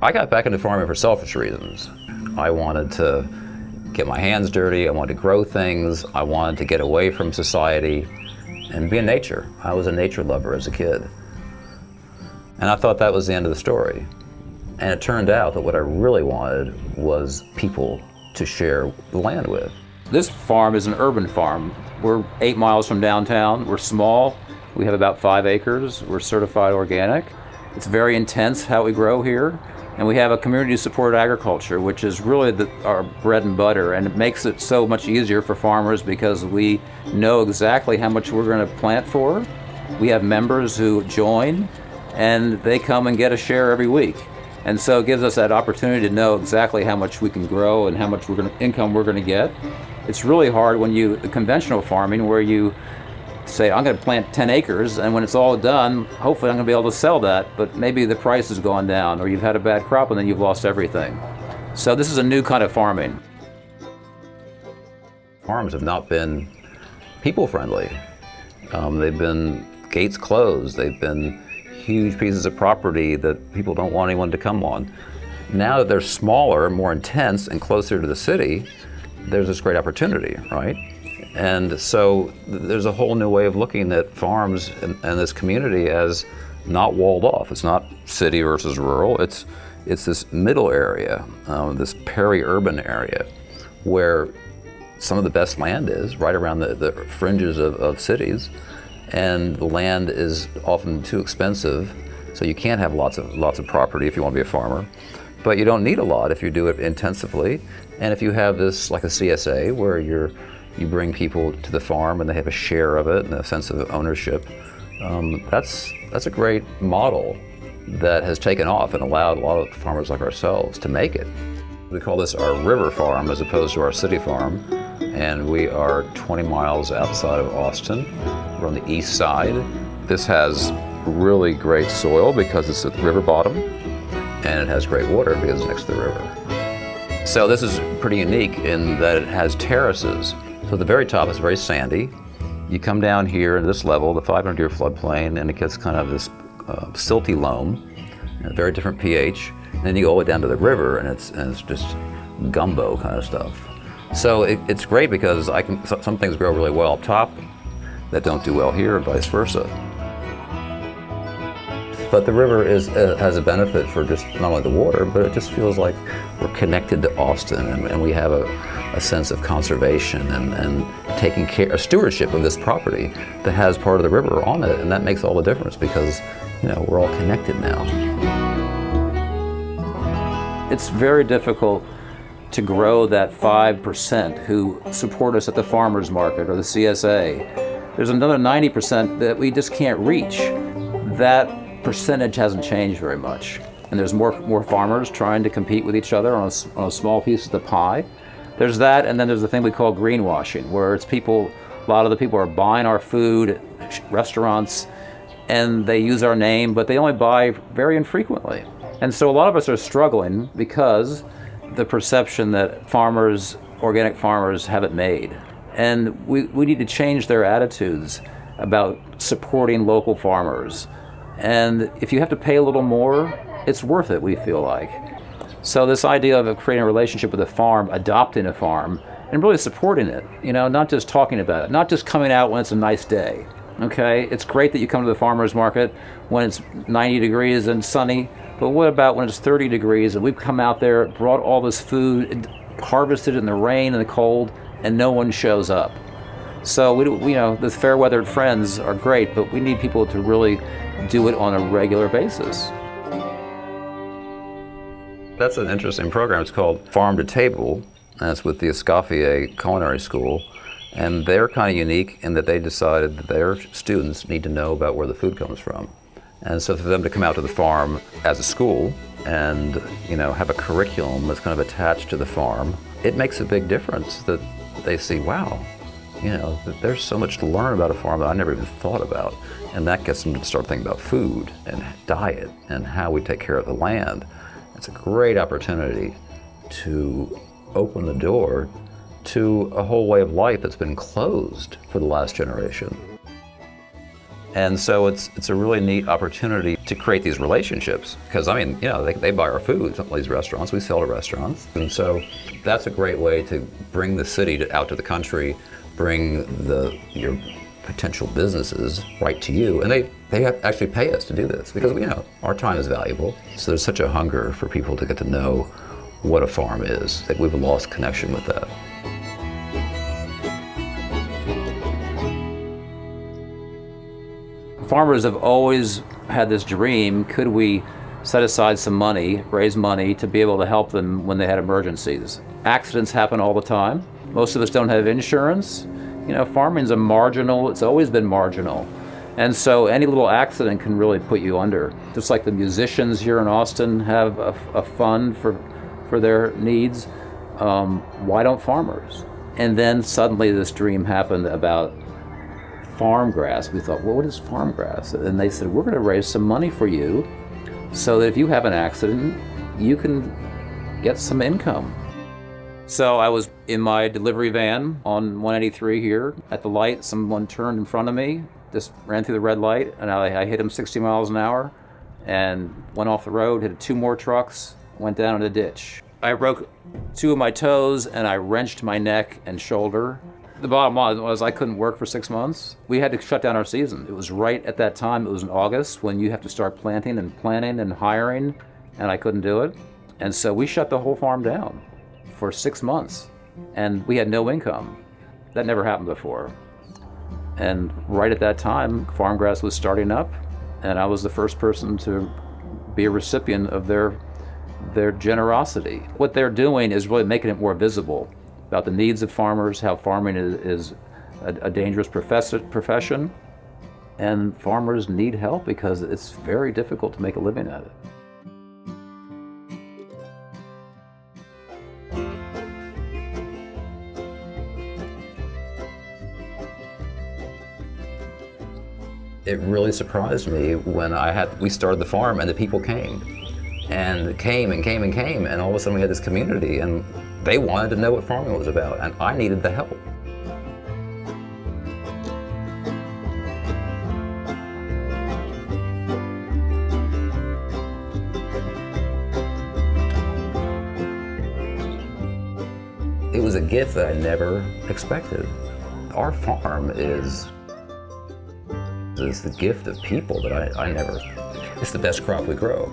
I got back into farming for selfish reasons. I wanted to get my hands dirty, I wanted to grow things, I wanted to get away from society and be in nature. I was a nature lover as a kid. And I thought that was the end of the story. And it turned out that what I really wanted was people to share the land with. This farm is an urban farm. We're 8 miles from downtown. We're small. We have about 5 acres. We're certified organic. It's very intense how we grow here. And we have a community-supported agriculture, which is really our bread and butter. And it makes it so much easier for farmers because we know exactly how much we're going to plant for. We have members who join, and they come and get a share every week. And so it gives us that opportunity to know exactly how much we can grow and how much income we're going to get. It's really hard when the conventional farming, where you say, I'm going to plant 10 acres, and when it's all done, hopefully I'm going to be able to sell that, but maybe the price has gone down, or you've had a bad crop and then you've lost everything. So this is a new kind of farming. Farms have not been people-friendly. They've been gates closed. They've been huge pieces of property that people don't want anyone to come on. Now that they're smaller, more intense, and closer to the city, there's this great opportunity, right? And so there's a whole new way of looking at farms and this community as not walled off. It's not city versus rural. It's this middle area, this peri-urban area, where some of the best land is, right around the fringes of cities. And the land is often too expensive, so you can't have lots of property if you want to be a farmer. But you don't need a lot if you do it intensively. And if you have this, like a CSA, where you bring people to the farm and they have a share of it and a sense of ownership, that's a great model that has taken off and allowed a lot of farmers like ourselves to make it. We call this our river farm as opposed to our city farm, and we are 20 miles outside of Austin. We're on the east side. This has really great soil because it's at the river bottom, and it has great water because it's next to the river. So this is pretty unique in that it has terraces. So at the very top is very sandy. You come down here at this level, the 500-year floodplain, and it gets kind of this silty loam, a very different pH. And then you go all the way down to the river, and it's just gumbo kind of stuff. So it's great because some things grow really well up top that don't do well here, and vice versa. But the river has a benefit for just not only the water, but it just feels like we're connected to Austin, and we have a sense of conservation and taking care, a stewardship of this property that has part of the river on it, and that makes all the difference because we're all connected now. It's very difficult to grow that 5% who support us at the farmers market or the CSA. There's another 90% that we just can't reach. That percentage hasn't changed very much. And there's more farmers trying to compete with each other on a small piece of the pie. There's that, and then there's the thing we call greenwashing, where it's a lot of the people are buying our food at restaurants, and they use our name, but they only buy very infrequently. And so a lot of us are struggling because the perception that organic farmers, have it made. And we need to change their attitudes about supporting local farmers. And if you have to pay a little more, it's worth it, we feel like. So this idea of creating a relationship with a farm, adopting a farm, and really supporting it, not just talking about it, not just coming out when it's a nice day, okay? It's great that you come to the farmer's market when it's 90 degrees and sunny, but what about when it's 30 degrees and we've come out there, brought all this food, harvested in the rain and the cold, and no one shows up? So the fair weathered friends are great, but we need people to really do it on a regular basis. That's an interesting program. It's called Farm to Table, and it's with the Escoffier Culinary School. And they're kind of unique in that they decided that their students need to know about where the food comes from. And so for them to come out to the farm as a school and have a curriculum that's kind of attached to the farm, it makes a big difference that they see, wow, that there's so much to learn about a farm that I never even thought about. And that gets them to start thinking about food and diet and how we take care of the land. It's a great opportunity to open the door to a whole way of life that's been closed for the last generation. And so it's a really neat opportunity to create these relationships. Because I mean, you know, they buy our food at these restaurants, we sell to restaurants. And so that's a great way to bring the city out to the country, bring your potential businesses right to you. And they actually pay us to do this because, you know, our time is valuable. So there's such a hunger for people to get to know what a farm is, that we've lost connection with that. Farmers have always had this dream, could we set aside some money, raise money to be able to help them when they had emergencies? Accidents happen all the time. Most of us don't have insurance. You know, farming's it's always been marginal. And so any little accident can really put you under. Just like the musicians here in Austin have a fund for their needs, why don't farmers? And then suddenly this dream happened about farm grass. We thought, well, what is farm grass? And they said, we're going to raise some money for you so that if you have an accident, you can get some income. So I was in my delivery van on 183 here at the light. Someone turned in front of me, just ran through the red light, and I hit him 60 miles an hour and went off the road, hit 2 more trucks, went down in a ditch. I broke 2 of my toes and I wrenched my neck and shoulder. The bottom line was I couldn't work for 6 months. We had to shut down our season. It was right at that time. It was in August when you have to start planting and planning and hiring, and I couldn't do it. And so we shut the whole farm down for 6 months, and we had no income. That never happened before. And right at that time, Farmgrass was starting up, and I was the first person to be a recipient of their generosity. What they're doing is really making it more visible about the needs of farmers, how farming is a dangerous profession, and farmers need help because it's very difficult to make a living at it. It really surprised me when we started the farm and the people came. And came, and all of a sudden we had this community, and they wanted to know what farming was about, and I needed the help. It was a gift that I never expected. Our farm is the gift of people that I never, it's the best crop we grow.